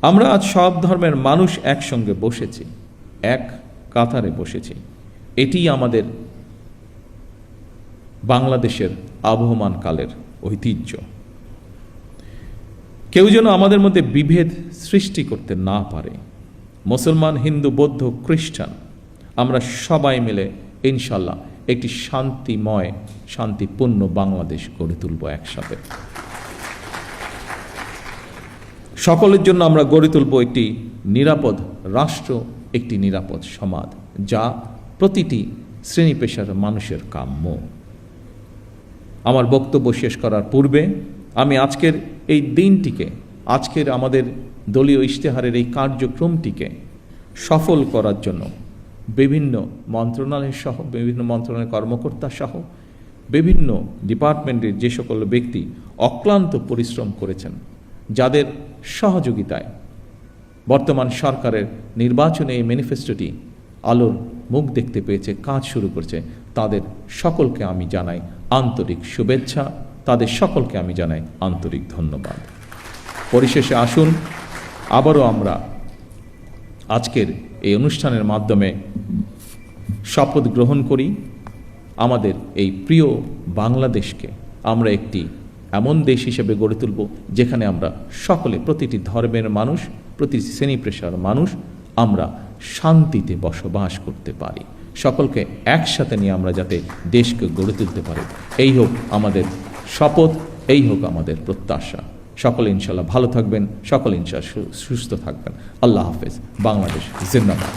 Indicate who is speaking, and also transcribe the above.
Speaker 1: আমরা আজ সব ধর্মের মানুষ একসঙ্গে বসেছি, এক কাতারে বসেছি। এটি আমাদের বাংলাদেশের আবহমান কালের ঐতিহ্য। কেউ যেন আমাদের মধ্যে বিভেদ সৃষ্টি করতে না পারে। মুসলমান, হিন্দু, বৌদ্ধ, খ্রিস্টান, আমরা সবাই মিলে ইনশাল্লাহ একটি শান্তিময়, শান্তিপূর্ণ বাংলাদেশ গড়ে তুলব একসাথে। সকলের জন্য আমরা গড়ে তুলব একটি নিরাপদ রাষ্ট্র, একটি নিরাপদ সমাজ, যা প্রতিটি শ্রেণী পেশার মানুষের কাম্য। আমার বক্তব্য শেষ করার পূর্বে আমি আজকের এই দিনটিকে, আজকের আমাদের দলীয় ইশতেহারের এই কার্যক্রমটিকে সফল করার জন্য বিভিন্ন মন্ত্রণালয় সহ, বিভিন্ন মন্ত্রণালয়ের কর্মকর্তা সহ বিভিন্ন ডিপার্টমেন্টের যে সকল ব্যক্তি অক্লান্ত পরিশ্রম করেছেন, যাদের সহযোগিতায় বর্তমান সরকারের নির্বাচনে এই ম্যানিফেস্টোটি আলোর মুখ দেখতে পেয়েছে, কাজ শুরু করছে, তাদের সকলকে আমি জানাই আন্তরিক শুভেচ্ছা, তাদের সকলকে আমি জানাই আন্তরিক ধন্যবাদ। পরিশেষে আসুন আবারও আমরা আজকের এই অনুষ্ঠানের মাধ্যমে শপথ গ্রহণ করি, আমাদের এই প্রিয় বাংলাদেশকে আমরা একটি এমন দেশ হিসেবে গড়ে তুলব যেখানে আমরা সকলে, প্রতিটি ধর্মের মানুষ, প্রতিটি শ্রেণী পেশার মানুষ, আমরা শান্তিতে বসবাস করতে পারি। সকলকে একসাথে নিয়ে আমরা যাতে দেশকে গড়ে তুলতে পারি, এই হোক আমাদের শপথ, এই হোক আমাদের প্রত্যাশা। সকলে ইনশাল্লাহ ভালো থাকবেন, সকলে ইনশাল্লাহ সুস্থ থাকবেন। আল্লাহ হাফেজ। বাংলাদেশ জিন্দাবাদ।